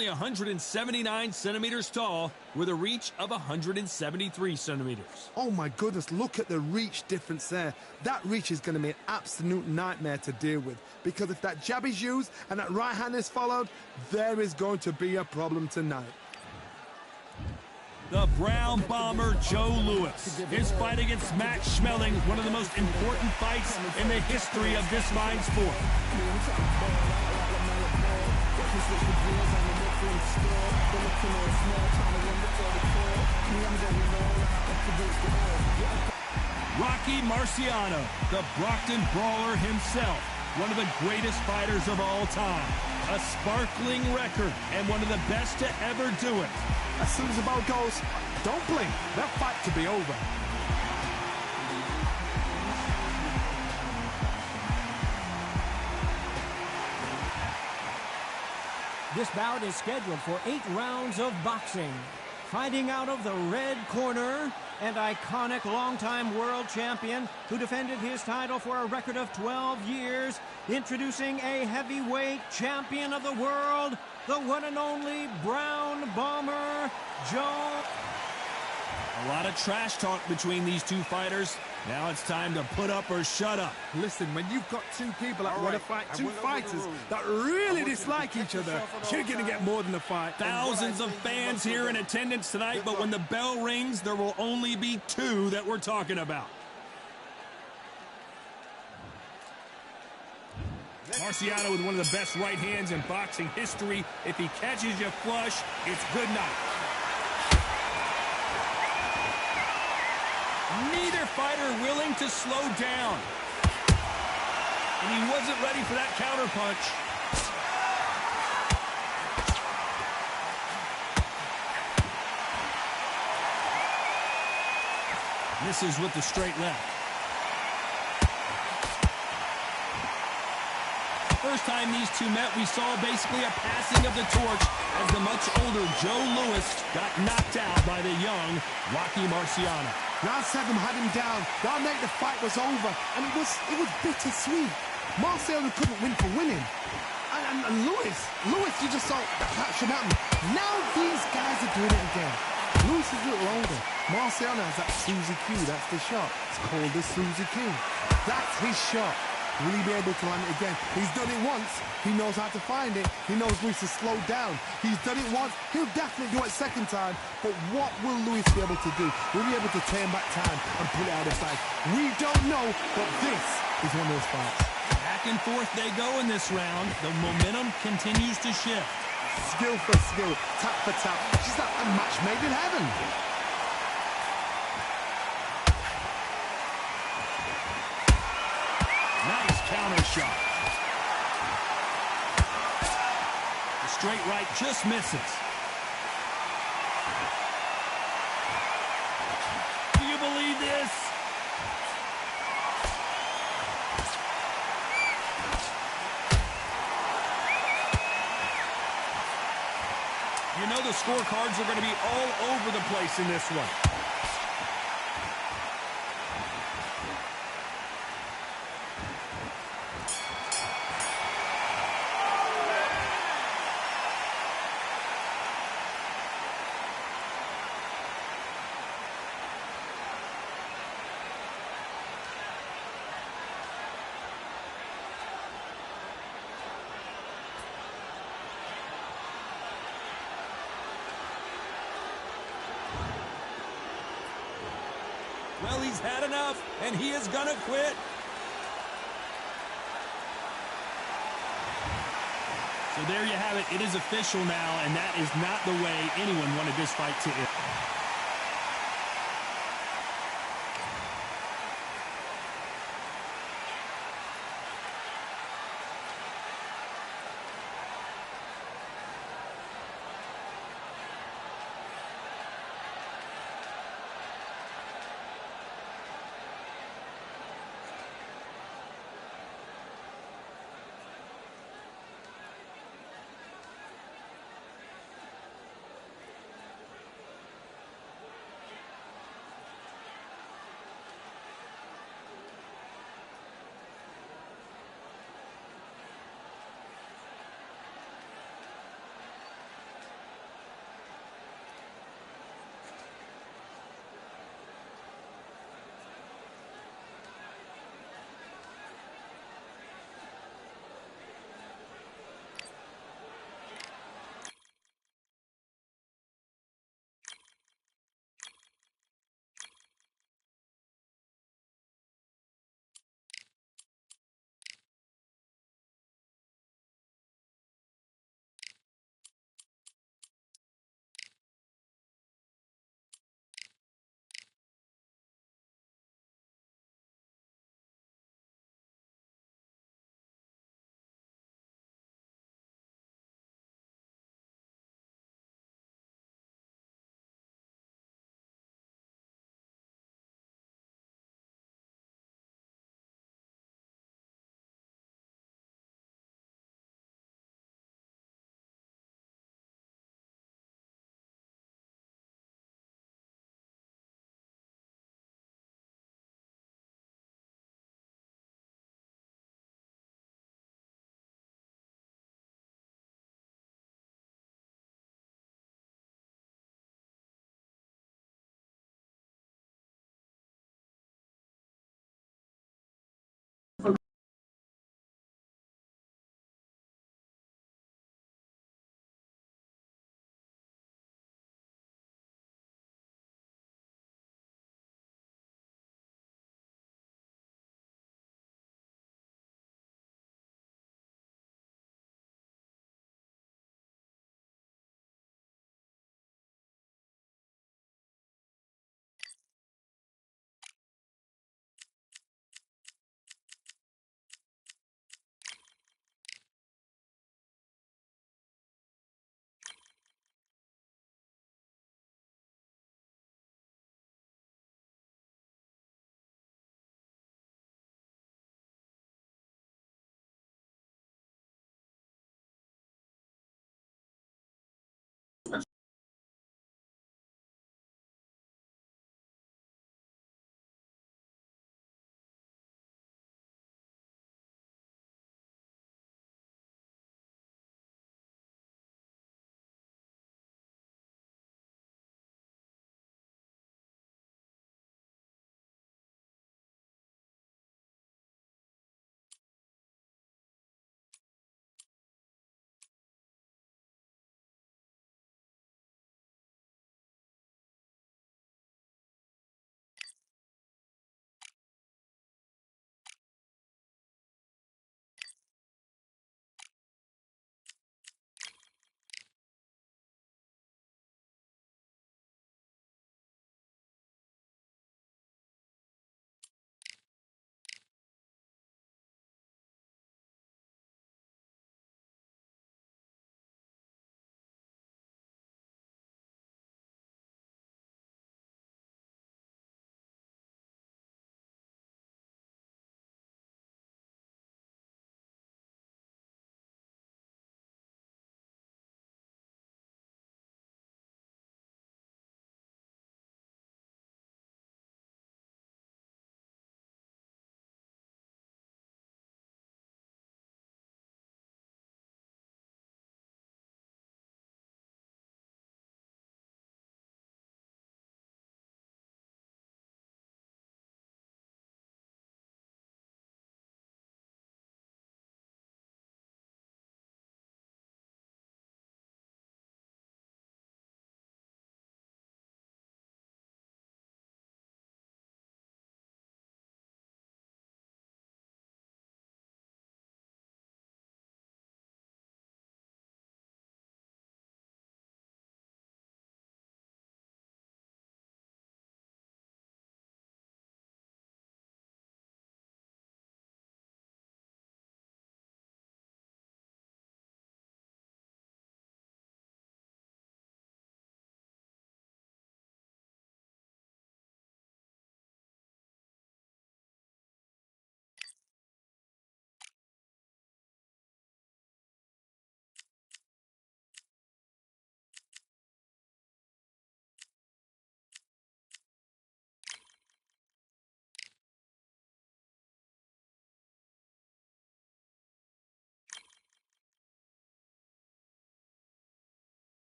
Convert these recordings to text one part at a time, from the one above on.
only 179 centimeters tall with a reach of 173 centimeters. Oh my goodness, look at the reach difference there. That reach is going to be an absolute nightmare to deal with, because if that jab is used and that right hand is followed, there is going to be a problem tonight. The Brown Bomber Joe Louis. His fight against Matt Schmeling, one of the most important fights in the history of this fine sport. Rocky Marciano, the Brockton Brawler himself, one of the greatest fighters of all time. A sparkling record and one of the best to ever do it. As soon as the ball goes, don't blink. That fight could be over. This bout is scheduled for 8 rounds of boxing. Fighting out of the red corner, and iconic longtime world champion who defended his title for a record of 12 years, introducing a heavyweight champion of the world, the one and only Brown Bomber, Joe. A lot of trash talk between these two fighters. Now it's time to put up or shut up. Listen, when you've got two people that want to fight, two fighters that really dislike each other, you're going to get more than a fight. Thousands of fans here in attendance tonight, but when the bell rings, there will only be 2 that we're talking about. Marciano with one of the best right hands in boxing history. If he catches you flush, it's good night. Neither fighter willing to slow down. And he wasn't ready for that counter punch. Misses with the straight left. First time these two met, we saw basically a passing of the torch as the much older Joe Louis got knocked out by the young Rocky Marciano. Round 7 had him down. Round 8 the fight was over, and it was bittersweet. Marciano couldn't win for winning. And Louis, you just saw that should happen. Now these guys are doing it again. Louis is a little older. Marciano has that Suzy Q, that's the shot. It's called the Suzy Q. That's his shot. Will he be able to land it again? He's done it once. He knows how to find it. He knows Louis has slowed down. He's done it once. He'll definitely do it second time. But what will Louis be able to do? Will he be able to turn back time and pull it out of sight? We don't know, but this is one of those fights. Back and forth they go in this round. The momentum continues to shift. Skill for skill, tap for tap. Just like a match made in heaven. Nice counter shot. The straight right just misses. Do you believe this? You know the scorecards are going to be all over the place in this one. Well, he's had enough, and he is gonna quit. So there you have it. It is official now, and that is not the way anyone wanted this fight to end.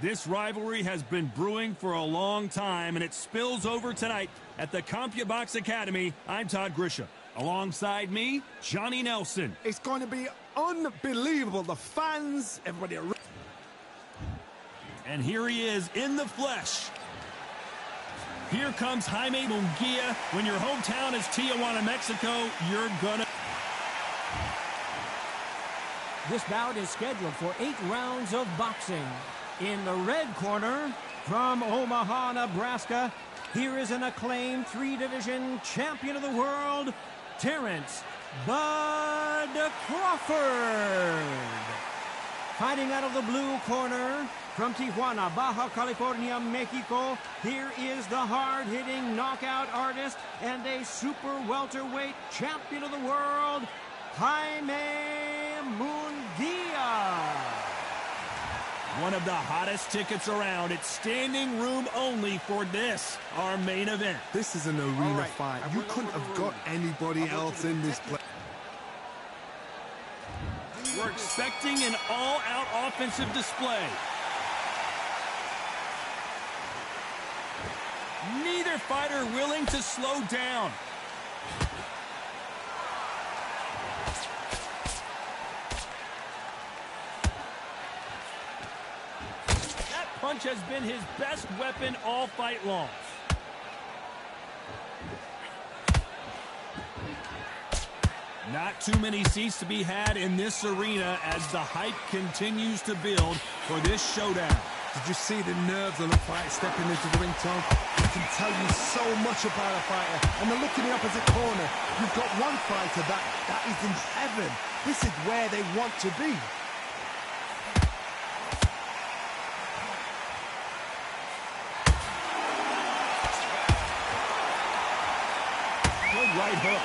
This rivalry has been brewing for a long time, and it spills over tonight at the CompuBox Academy. I'm Todd Grisham. Alongside me, Johnny Nelson. It's going to be unbelievable. The fans, everybody are... And here he is in the flesh. Here comes Jaime Munguia. When your hometown is Tijuana, Mexico, you're gonna... This bout is scheduled for 8 rounds of boxing. In the red corner, from Omaha, Nebraska, here is an acclaimed 3-division champion of the world, Terrence Bud Crawford. Fighting out of the blue corner, from Tijuana, Baja California, Mexico, here is the hard-hitting knockout artist and a super welterweight champion of the world, Jaime Munguia. One of the hottest tickets around. It's standing room only for this, our main event. This is an arena fight. You couldn't have got anybody else in this place. We're expecting an all-out offensive display. Neither fighter willing to slow down. That punch has been his best weapon all fight long. Not too many seats to be had in this arena as the hype continues to build for this showdown. Did you see the nerves of the fight stepping into the ring, Tom? It can tell you so much about a fighter. And then look in the opposite corner. You've got one fighter that is in heaven. This is where they want to be. Good right hook.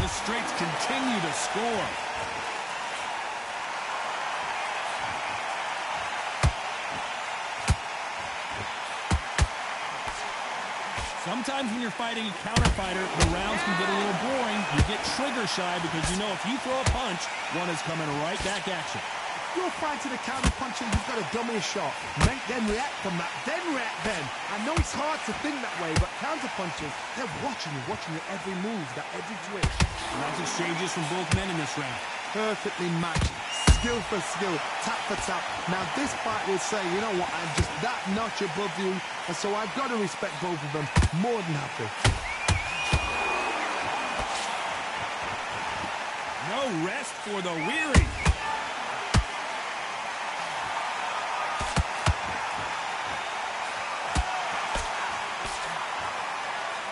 The straights continue to score. Sometimes when you're fighting a counter fighter, the rounds can get a little boring. You get trigger shy because you know if you throw a punch, one is coming right back at you. You're fighting a counter puncher, you've got to dummy a shot. Make them react from that, then react then. I know it's hard to think that way, but counter punchers, they're watching your every move, that every twitch. Nice exchanges from both men in this round. Perfectly matched. Skill for skill, tap for tap. Now this fight will say, you know what, I'm just that notch above you, and so I've got to respect both of them. More than happy. No rest for the weary.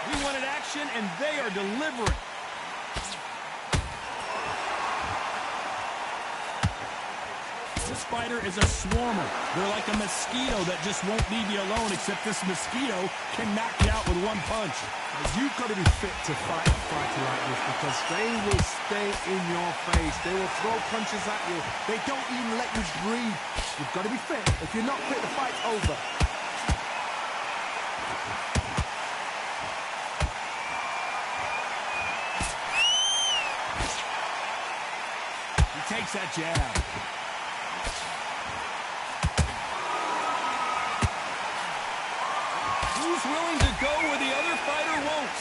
We wanted action, and they are delivering. This fighter is a swarmer. They're like a mosquito that just won't leave you alone, except this mosquito can knock you out with one punch. You've got to be fit to fight a fighter like this because they will stay in your face. They will throw punches at you. They don't even let you breathe. You've got to be fit. If you're not fit, the fight's over. He takes that jab. Who's willing to go where the other fighter won't?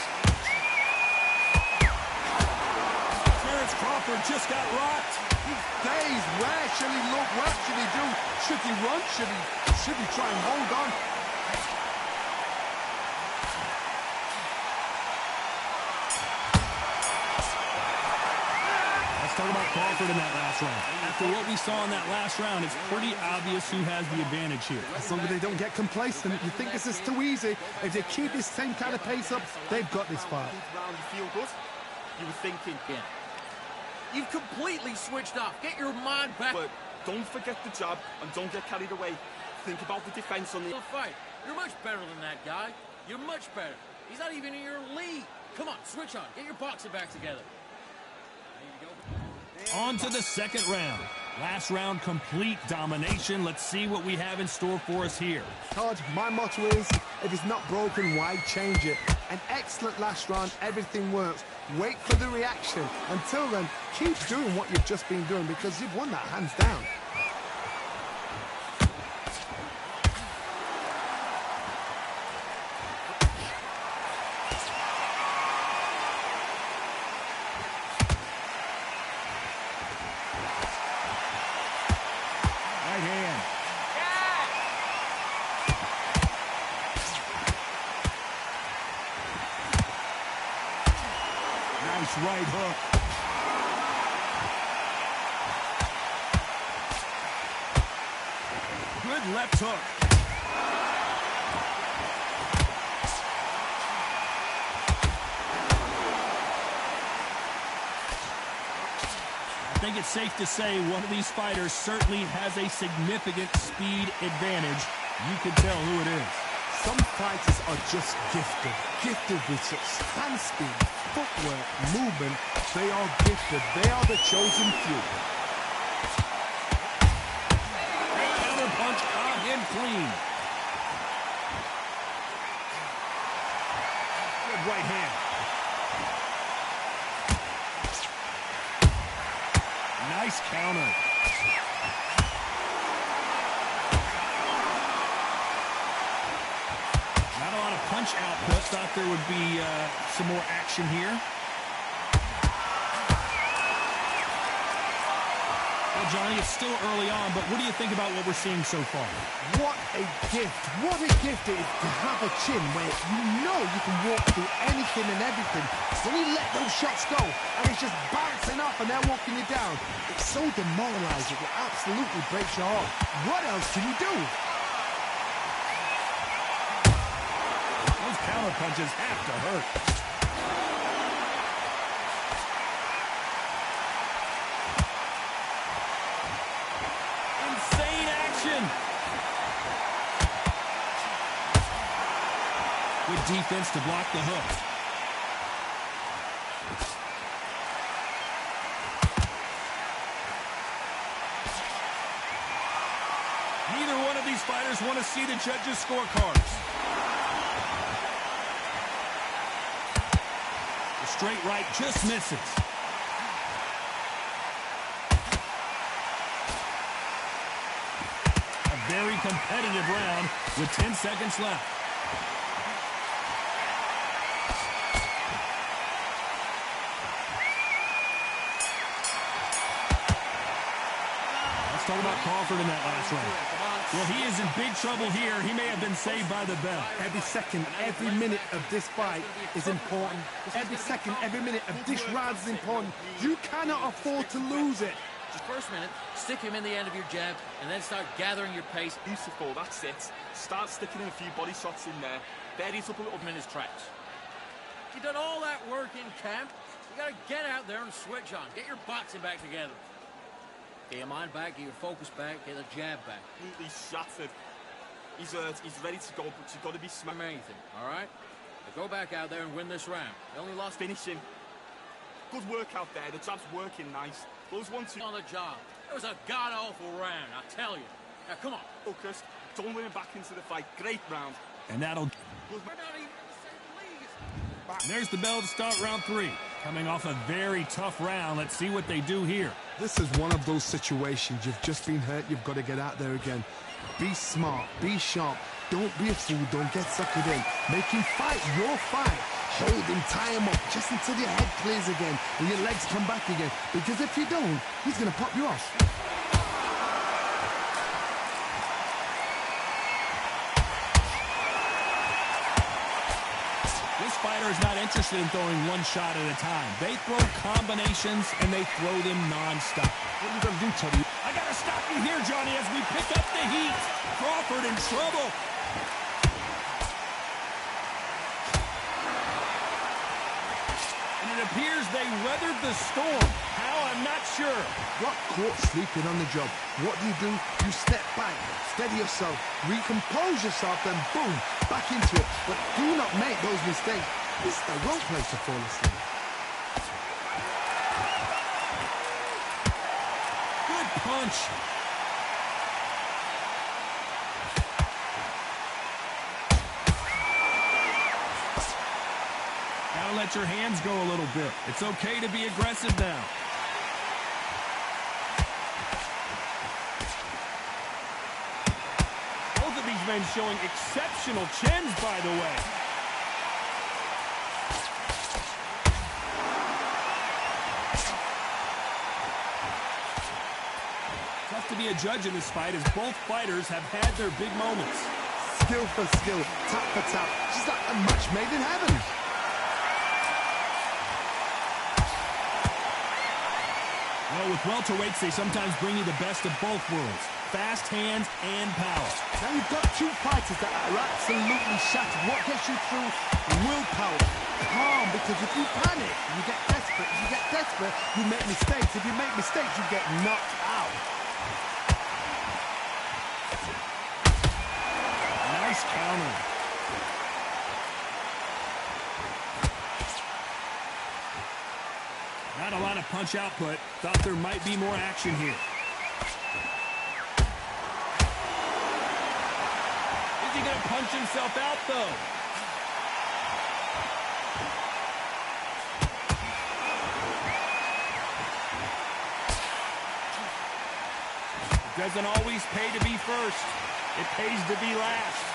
Terrence Crawford just got rocked. He's dazed. Where should he look? What should he do? Should he run? Should he try and hold on? Let's talk about Crawford in that last round. After what we saw in that last round, it's pretty obvious who has the advantage here. As long as they don't get complacent, you think this is too easy. If they keep this same kind of pace up, they've got this fight. You feel good? You were thinking, yeah. You've completely switched off. Get your mind back. But don't forget the jab and don't get carried away. Think about the defense on the fight. You're much better than that guy. You're much better. He's not even in your league. Come on, switch on. Get your boxing back together. On to the second round. Last round, complete domination. Let's see what we have in store for us here. Todd, my motto is, if it's not broken, why change it? An excellent last round, everything works. Wait for the reaction. Until then, keep doing what you've just been doing because you've won that hands down. Right hand. Nice right hook. Good left hook. I think it's safe to say one of these fighters certainly has a significant speed advantage. You can tell who it is. Some fighters are just gifted with such hand speed, footwork, movement. They are gifted. They are the chosen few. Counter punch on him clean. Good right hand. Nice counter. Not a lot of punch output. Thought there would be some more action here. Well, Johnny, it's still early on, but what do you think about what we're seeing so far? What a gift. What a gift it is to have a chin where you know you can walk through anything and everything. So you let those shots go, and it's just bouncing up and they're walking you down. It's so demoralizing. It absolutely breaks your heart. What else can you do? Those counter punches have to hurt. Insane action. Good defense to block the hook. Neither one of these fighters want to see the judges' scorecards. The straight right just misses. A very competitive round with 10 seconds left. Let's talk about Crawford in that last round. Well, he is in big trouble here. He may have been saved by the bell. Every second, every minute of this fight is important. Every second, every minute of this round is important. You cannot afford to lose it. The first minute, stick him in the end of your jab, and then start gathering your pace. Beautiful, that's it. Start sticking in a few body shots in there. Buries up a little In his tracks. You've done all that work in camp. You got to get out there and switch on. Get your boxing back together. Get your mind back, get your focus back, get the jab back. completely shattered. He's ready to go, but you've got to be smart. Anything, all right? Now go back out there and win this round. You only lost Finishing. Good work out there. The jab's working nice. Those 1-2 on the job. It was a god-awful round, I tell you. Now, come on. focused. Don't let him back into the fight. Great round. And that'll... We're not even in the same league. And there's the bell to start round 3. Coming off a very tough round. Let's see what they do here. This is one of those situations. You've just been hurt. You've got to get out there again. Be smart. Be sharp. Don't be a fool. Don't get suckered in. Make him fight your fight. Hold him, tie him up just until your head clears again and your legs come back again. Because if you don't, he's going to pop you off. This fighter is not interested in throwing one shot at a time. They throw combinations, and they throw them non-stop. What are you going to do, Teddy? I got to stop you here, Johnny, as we pick up the heat. Crawford in trouble. And it appears they weathered the storm. How, I'm not sure. Got caught sleeping on the job. What do? You step back, steady yourself, recompose yourself, then boom, back into it. But do not make those mistakes. This is the wrong place to fall asleep. Good punch. punch. Gotta let your hands go a little bit. It's okay to be aggressive now. Both of these men showing exceptional chins, by the way. Tough to be a judge in this fight as both fighters have had their big moments. Skill for skill, tap for tap. Just like a match made in heaven. Well, with welterweights, they sometimes bring you the best of both worlds. Fast hands and power. Now you've got two fighters that are absolutely shattered. What gets you through? Willpower. Calm, because if you panic, you get desperate. If you get desperate, you make mistakes. If you make mistakes, you get knocked out. Nice counter. Not a lot of punch output. Thought there might be more action here. Is he going to punch himself out, though? It doesn't always pay to be first. It pays to be last.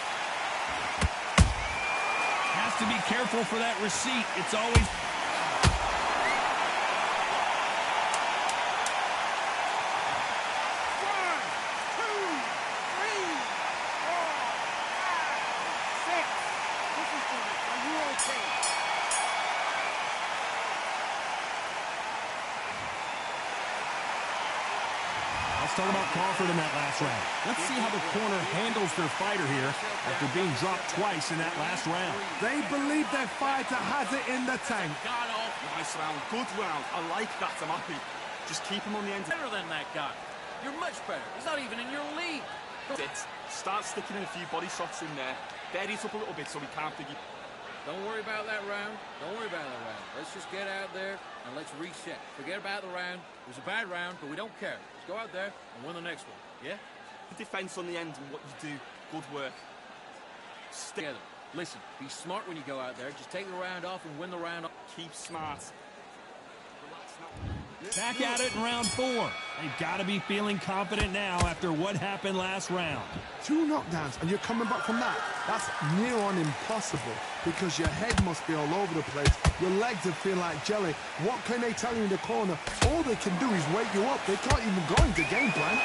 Has to be careful for that receipt. It's always... Let's talk about Crawford in that last round. Let's see how the corner handles their fighter here after being dropped twice in that last round. They believe their fighter has it in the tank. Nice round, good round. I like that, I'm happy. Just keep him on the end. Better than that guy. You're much better. He's not even in your league. Start sticking in a few body shots in there. Bury it up a little bit so we can't dig it. Don't worry about that round. Don't worry about that round. Let's just get out there and let's reset. Forget about the round. It was a bad round, but we don't care. Let's go out there and win the next one. Yeah? The defense on the end and what you do. Good work. Stay together. Listen, be smart when you go out there. Just take the round off and win the round off. Keep smart. Back at it in round 4. They've got to be feeling confident now after what happened last round. 2 knockdowns and you're coming back from that. That's near on impossible because your head must be all over the place. Your legs are feeling like jelly. What can they tell you in the corner? All they can do is wake you up. They can't even go into game plan.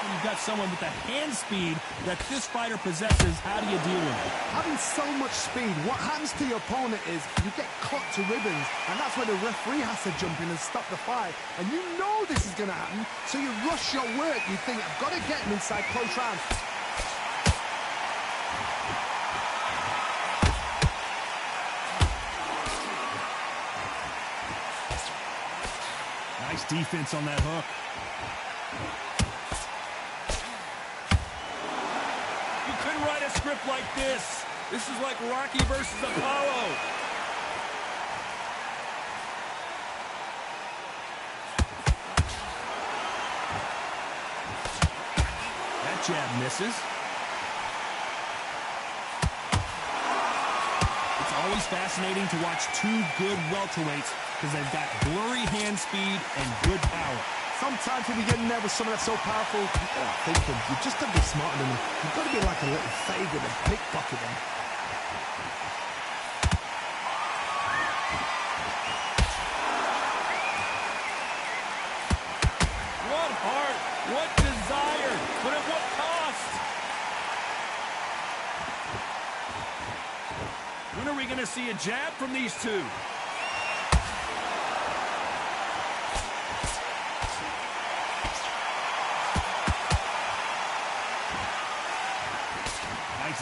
You've got someone with the hand speed that this fighter possesses. How do you deal with it? Having so much speed, what happens to your opponent is you get cut to ribbons, and that's where the referee has to jump in and stop the fight. And you know this is going to happen, so you rush your work. You think, I've got to get him inside close round. Nice defense on that hook. Write a script like this. This is like Rocky versus Apollo. That jab misses. It's always fascinating to watch 2 good welterweights because they've got blurry hand speed and good power. Sometimes when you get in there with someone that's so powerful, you gotta think them. You just gotta be smarter than them. You've got to be like a little faggot and pickpocket them. What heart, what desire, but at what cost? When are we going to see a jab from these 2?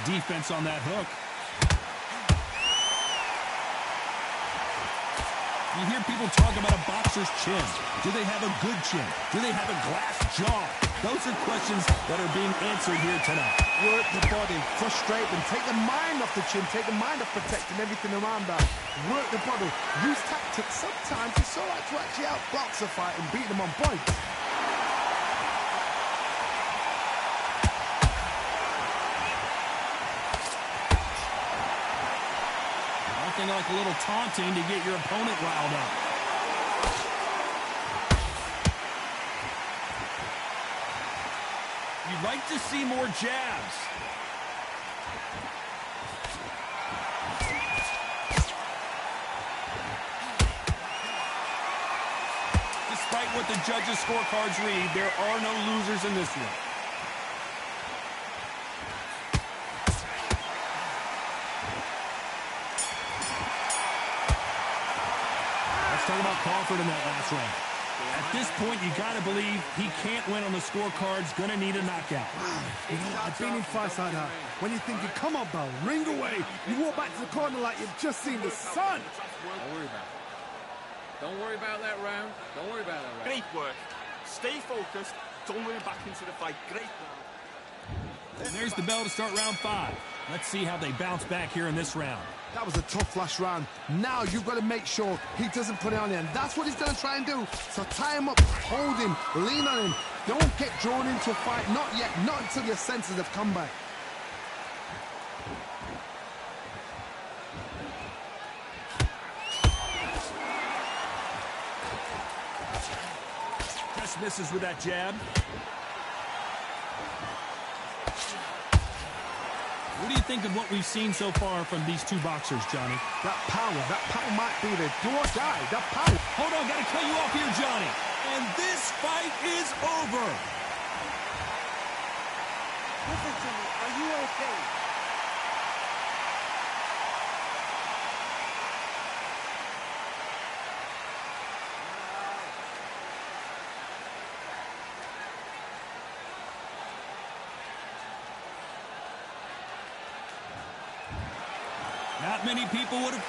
Defense on that hook. You hear people talk about a boxer's chin. Do they have a good chin? Do they have a glass jaw? Those are questions that are being answered here tonight. Work the body, frustrate them, take the mind off the chin, take the mind off protecting everything around that. Work the body, use tactics. Sometimes it's all right to actually outbox a fight and beat them on points. Nothing like a little taunting to get your opponent riled up. You'd like to see more jabs. Despite what the judges' scorecards read, there are no losers in this one. Let's talk about Crawford in that last round. At this point, you got to believe he can't win on the scorecards. Going to need a knockout. You know, I've been in fights like that. When you're thinking, come on, Bell, ring away. You walk back to the corner like you've just seen the sun. Don't worry about it. Don't worry about that round. Don't worry about that round. Great work. Stay focused. Don't worry back into the fight. Great round. And there's the bell to start round 5. Let's see how they bounce back here in this round. That was a tough last round. Now you've got to make sure he doesn't put it on you. And that's what he's going to try and do. So tie him up, hold him, lean on him. Don't get drawn into a fight. Not yet. Not until your senses have come back. Just misses with that jab. What do you think of what we've seen so far from these two boxers, Johnny? That power might be the do or die. That power. Hold on, got to cut you off here, Johnny. And this fight is over. Listen to me. Are you okay? Not many people would have...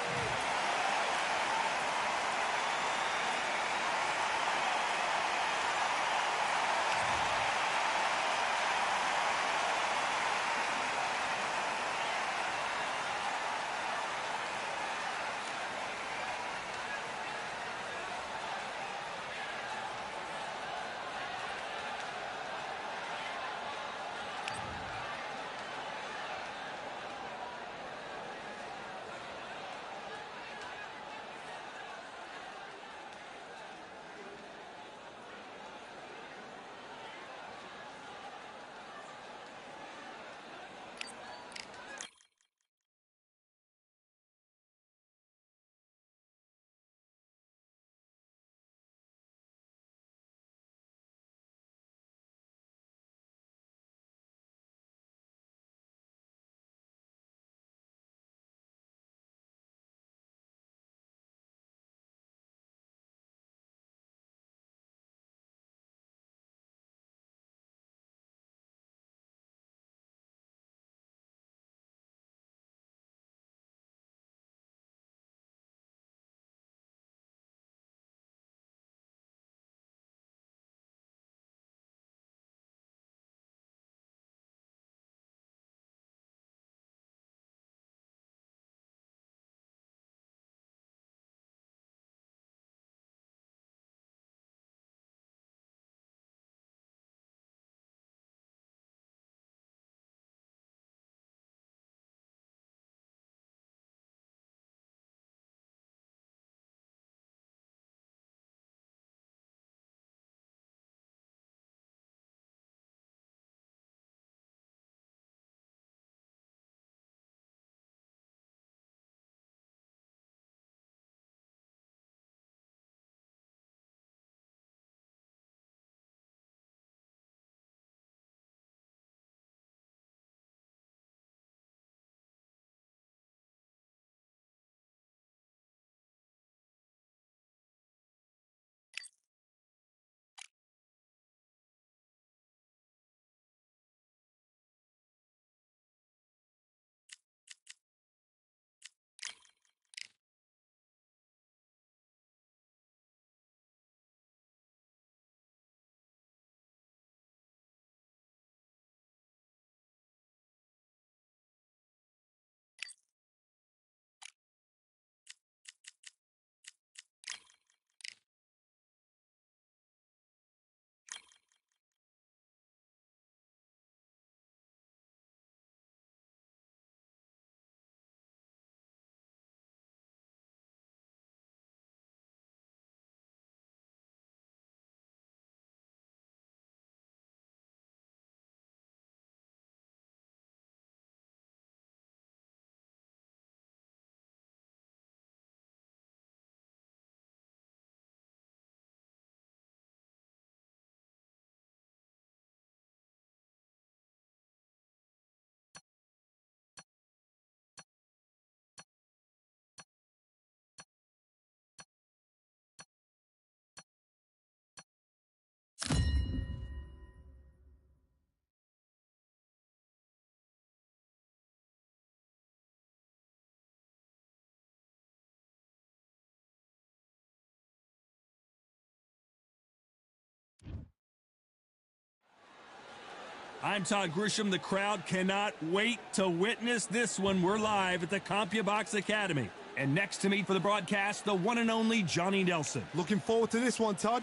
I'm Todd Grisham. The crowd cannot wait to witness this one. We're live at the CompuBox Academy. And next to me for the broadcast, the one and only Johnny Nelson. Looking forward to this one, Todd.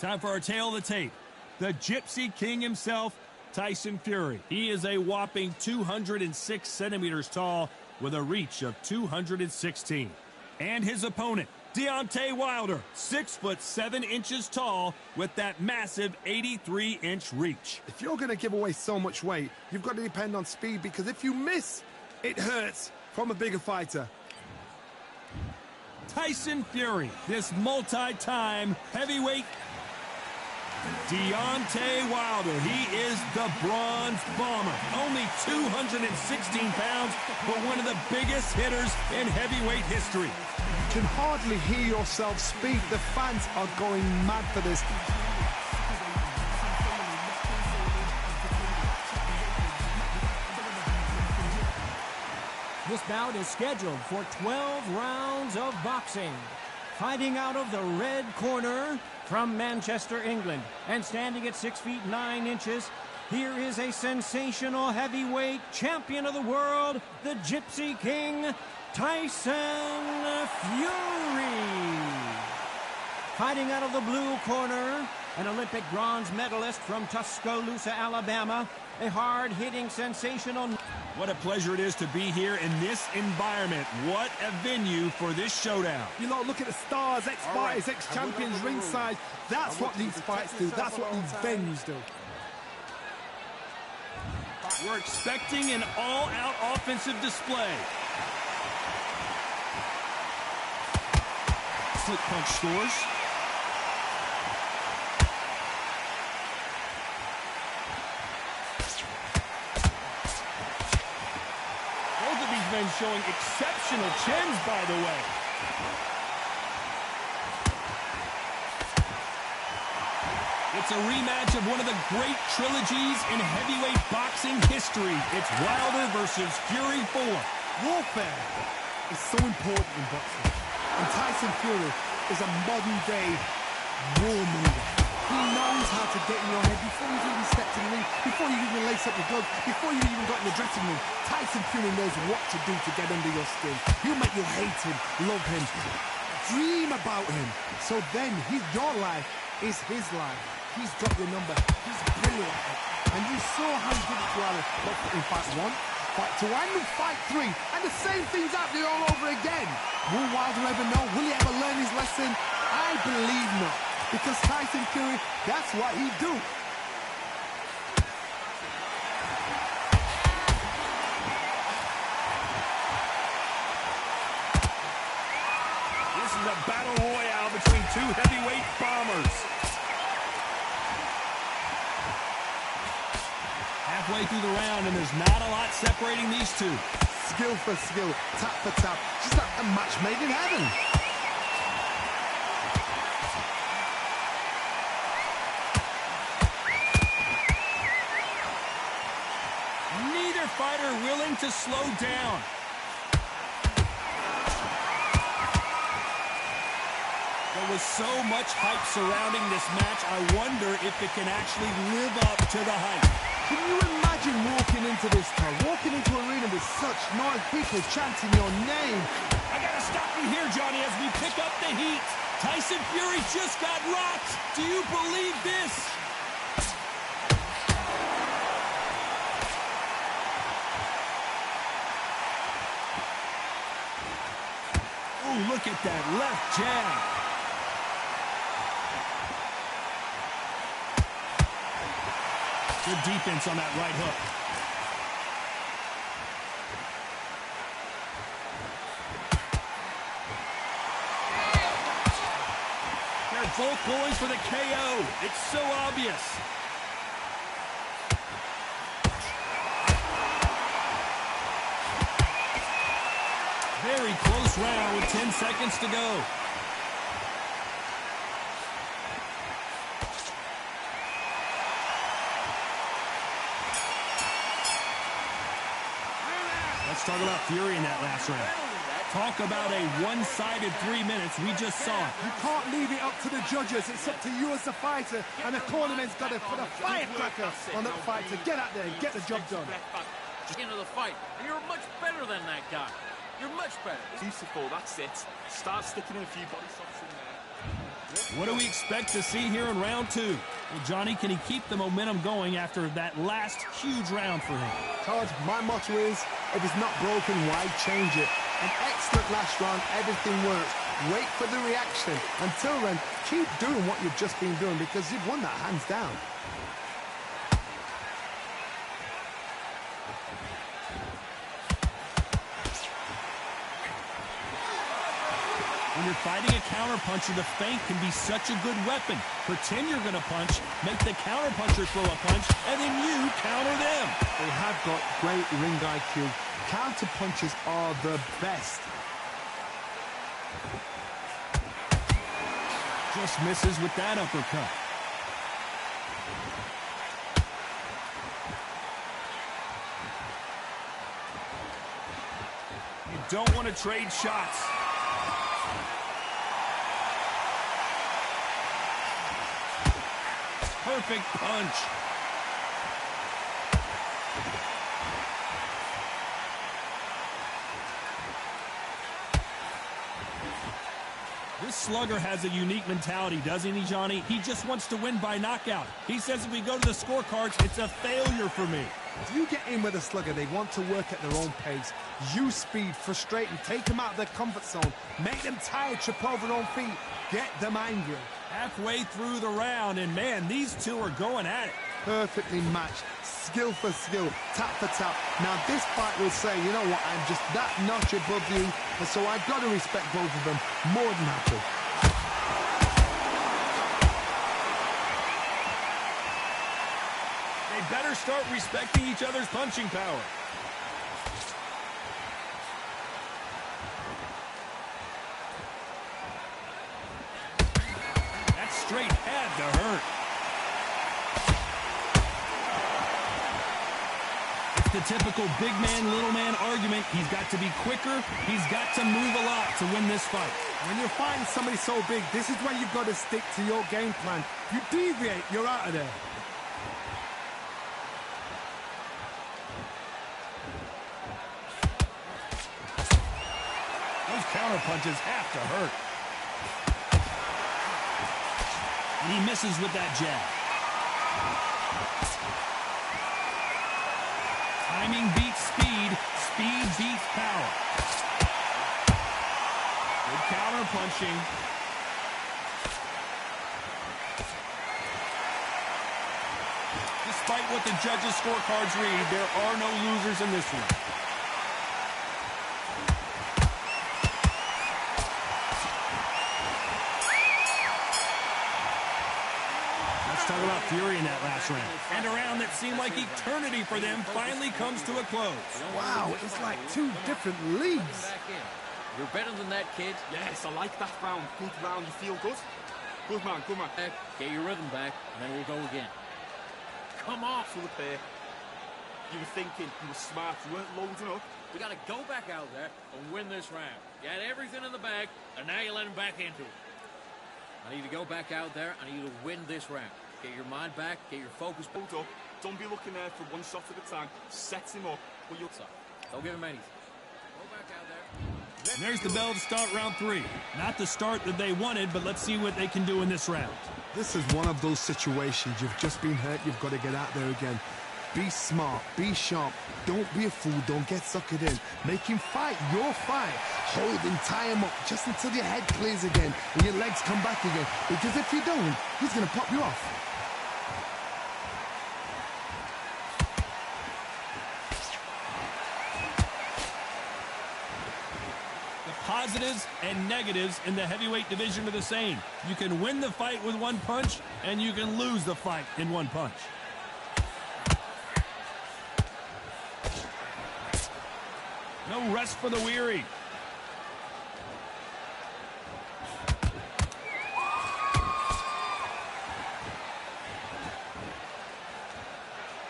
Time for our tale of the tape. The Gypsy King himself, Tyson Fury. He is a whopping 206 centimeters tall with a reach of 216. And his opponent, Deontay Wilder, 6'7" tall with that massive 83-inch reach. If you're going to give away so much weight, you've got to depend on speed, because if you miss, it hurts from a bigger fighter. Tyson Fury, this multi-time heavyweight. Deontay Wilder, he is the Bronze Bomber. Only 216 pounds, but one of the biggest hitters in heavyweight history. You can hardly hear yourself speak. The fans are going mad for this. This bout is scheduled for 12 rounds of boxing. Fighting out of the red corner from Manchester, England, and standing at 6 feet 9 inches, here is a sensational heavyweight champion of the world, the Gypsy King, Tyson Fury. Fighting out of the blue corner, an Olympic bronze medalist from Tuscaloosa, Alabama, a hard-hitting, sensational... What a pleasure it is to be here in this environment. What a venue for this showdown. You know, look at the stars, ex-fighters, ex-champions ringside. That's what these fights do. That's what these venues do. We're expecting an all-out offensive display. Slick punch scores. Men showing exceptional chins, by the way. It's a rematch of one of the great trilogies in heavyweight boxing history. It's Wilder versus Fury 4. Warfare is so important in boxing. And Tyson Fury is a modern-day war monger. He knows how to get in your head before you've even stepped in the ring, before you even lace up your gloves, before you even got in the dressing room. Tyson Fury knows what to do to get under your skin. He'll make you hate him, love him, dream about him. So then, your life is his life. He's got your number. He's brilliant. And you saw how he did it to Wilder in fight 1, fight 2, and in fight 3. And the same thing's happening all over again. Will Wilder ever know? Will he ever learn his lesson? I believe not. Because Tyson Fury, that's what he do. This is a battle royale between two heavyweight bombers. Halfway through the round, and there's not a lot separating these two. Skill for skill, tap for tap. Just like a match made in heaven. Fighter willing to slow down. There was so much hype surrounding this match, I wonder if it can actually live up to the hype. Can you imagine walking into this town, walking into an arena with such noise, people chanting your name? I gotta stop you here, Johnny, as we pick up the heat. Tyson Fury just got rocked. Do you believe this? Oh, look at that left jab. Good defense on that right hook. They're both going for the KO. It's so obvious. Very close round with 10 seconds to go. Let's talk about Fury in that last round. Talk about a one-sided 3 minutes. We just saw it. You can't leave it up to the judges. It's up to you as the fighter, and the cornerman's got to put a firecracker on that fight to get out there and get the job done. Into the fight, and you're much better than that guy. You're much better. Beautiful, that's it. Start sticking in a few body shots in there. What do we expect to see here in round 2? Well, Johnny, can he keep the momentum going after that last huge round for him? Todd, my motto is, if it's not broken, why change it? An excellent last round, everything works. Wait for the reaction. Until then, keep doing what you've just been doing because you've won that hands down. When you're fighting a counterpuncher, the feint can be such a good weapon. Pretend you're going to punch, make the counterpuncher throw a punch, and then you counter them. They have got great ring IQ. Counter punches are the best. Just misses with that uppercut. You don't want to trade shots. Perfect punch. This slugger has a unique mentality, doesn't he, Johnny? He just wants to win by knockout. He says if we go to the scorecards, it's a failure for me. If you get in with a slugger, they want to work at their own pace. Use speed, frustrate them, take them out of their comfort zone, make them tired, trip over their own feet, get them angry. Halfway through the round, and man, these two are going at it. Perfectly matched, skill for skill, tap for tap. Now this fight will say, you know what, I'm just that notch above you, and so I've got to respect both of them more than happy. They better start respecting each other's punching power. That straight had to hurt. It's the typical big man, little man argument. He's got to be quicker. He's got to move a lot to win this fight. When you're fighting somebody so big, this is where you've got to stick to your game plan. You deviate, you're out of there. Those counter punches have to hurt. And he misses with that jab. Timing beats speed. Speed beats power. Good counter punching. Despite what the judges' scorecards read, there are no losers in this one. Talk about fury in that last round. And a round that seemed like eternity for them finally comes to a close. Wow, it's like two different leagues. You're better than that, kid. Yes, I like that round. Good round. You feel good? Good man, good man. Get your rhythm back, and then we'll go again. Come on. Full of pair. You were thinking, you were smart, you weren't loading up. We got to go back out there and win this round. You had everything in the bag, and now you let him back into it. I need to go back out there. I need you to win this round. Get your mind back, get your focus back. Hold up. Don't be looking there for one shot at a time. Set him up. But you'll... Don't give him anything. Go back out there. And there's the bell to start round 3. Not the start that they wanted, but let's see what they can do in this round. This is one of those situations. You've just been hurt. You've got to get out there again. Be smart. Be sharp. Don't be a fool. Don't get suckered in. Make him fight your fight. Hold him, tie him up just until your head clears again and your legs come back again. Because if you don't, he's going to pop you off. Positives and negatives in the heavyweight division are the same. You can win the fight with one punch, and you can lose the fight in one punch. No rest for the weary.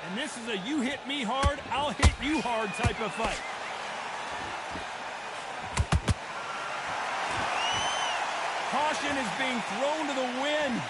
And this is a you hit me hard, I'll hit you hard type of fight. Caution is being thrown to the wind.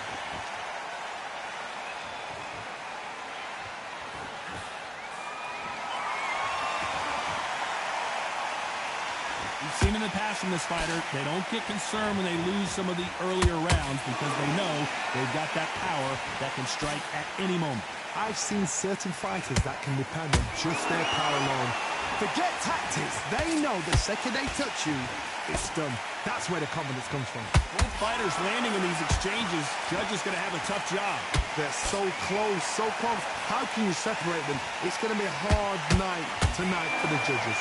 We've seen in the past from this fighter, they don't get concerned when they lose some of the earlier rounds because they know they've got that power that can strike at any moment. I've seen certain fighters that can depend on just their power alone. Forget tactics. They know the second they touch you, it's done. That's where the confidence comes from. Both fighters landing in these exchanges, Judge is going to have a tough job. They're so close, so close. How can you separate them? It's going to be a hard night tonight for the judges.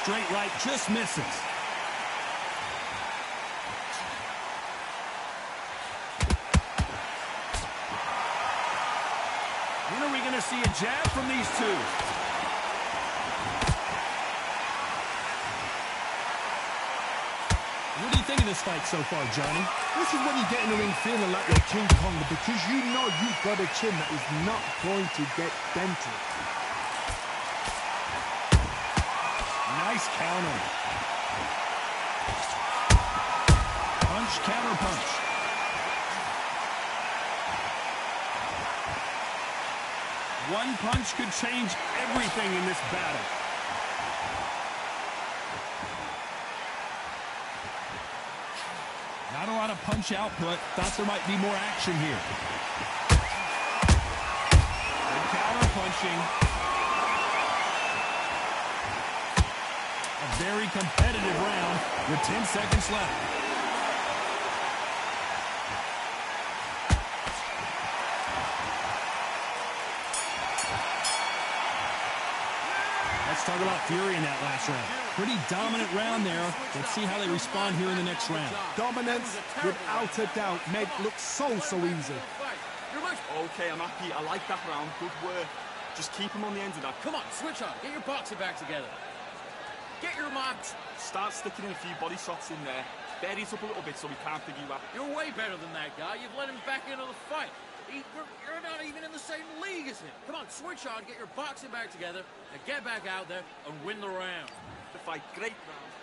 Straight right just misses. When are we going to see a jab from these two? What do you think of this fight so far, Johnny? This is when you get in the ring feeling like you're King Kong because you know you've got a chin that is not going to get dented. Nice counter. Punch, counter punch. One punch could change everything in this battle. Not a lot of punch output. Thought there might be more action here. Good counter punching. A very competitive round with 10 seconds left. Let's talk about Fury in that last round. Pretty dominant round there. Let's see how they respond here in the next round. Dominance, without a doubt, made it look so easy. Okay, I'm happy. I like that round. Good work. Just keep him on the end of that. Come on, switch on. Get your boxing back together. Get your marks. Start sticking in a few body shots in there. Bury it up a little bit so we can't pick you up. You're way better than that guy. You've let him back into the fight. You're not even in the same league as him. Come on, switch on, get your boxing back together, and get back out there and win the round. The fight, great round.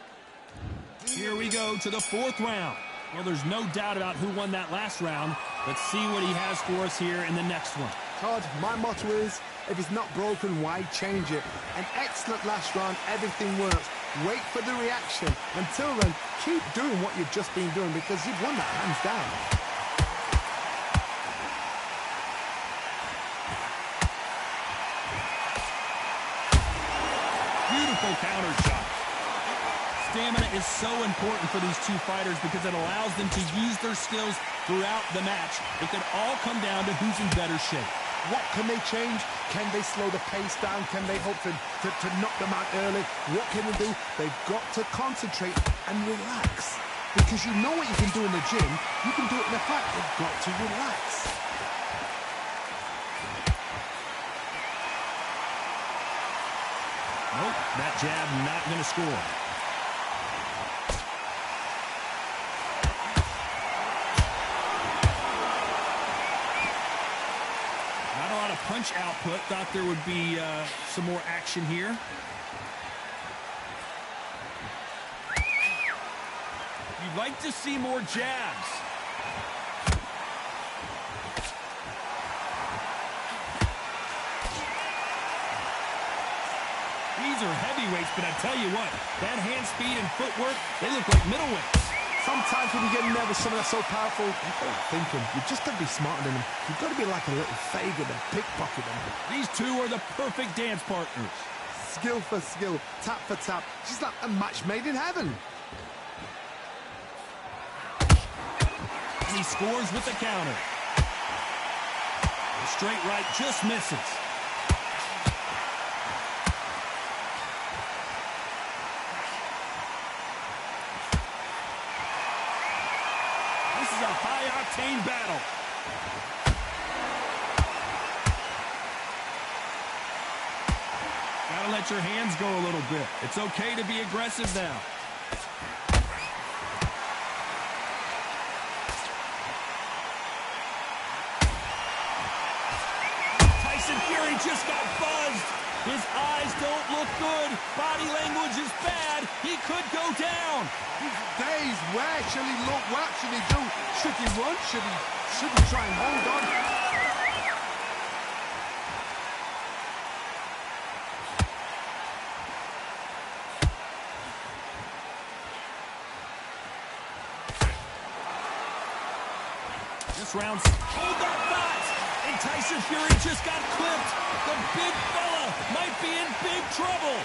Here we go to the fourth round. Well, there's no doubt about who won that last round. Let's see what he has for us here in the next one. Todd, my motto is, if it's not broken, why change it? An excellent last round, everything works. Wait for the reaction. Until then, keep doing what you've just been doing because you've won that hands down. Beautiful counter shot. Stamina is so important for these two fighters because it allows them to use their skills throughout the match. It can all come down to who's in better shape. What can they change? Can they slow the pace down? Can they hope to knock them out early? What can they do? They've got to concentrate and relax. Because you know what you can do in the gym, you can do it in the fight. They've got to relax. Nope, that jab not going to score. Not a lot of punch output. Thought there would be some more action here. You'd like to see more jabs. These are heavyweights, but I tell you what, that hand speed and footwork, they look like middleweights. Sometimes when you get nervous, someone that's so powerful, you've got to think him. You've just got to be smarter than him. You've got to be like a little Fagin and pickpocket him. These two are the perfect dance partners. Skill for skill, tap for tap. Just like a match made in heaven. And he scores with the counter. The straight right just misses. A high-octane battle. Gotta let your hands go a little bit. It's okay to be aggressive now. Tyson Fury just got buzzed. His eyes don't look good. Body language is bad. He could go down. He's dazed. Where should he look? What should he do? Should he run? Should he try and hold on? This round's... Hold that thought! And Tyson Fury just got clipped. The big fella might be in big trouble.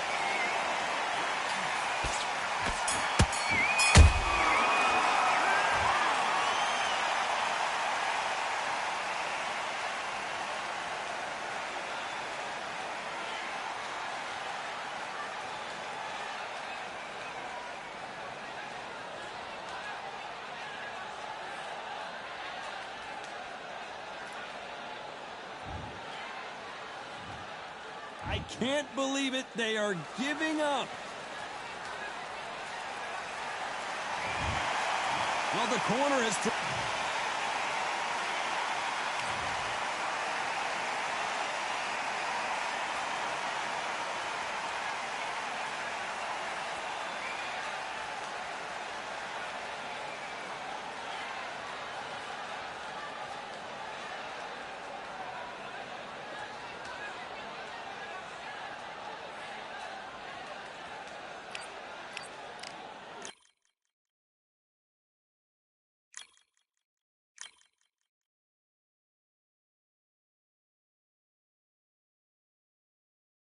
I can't believe it. They are giving up. Well, the corner is...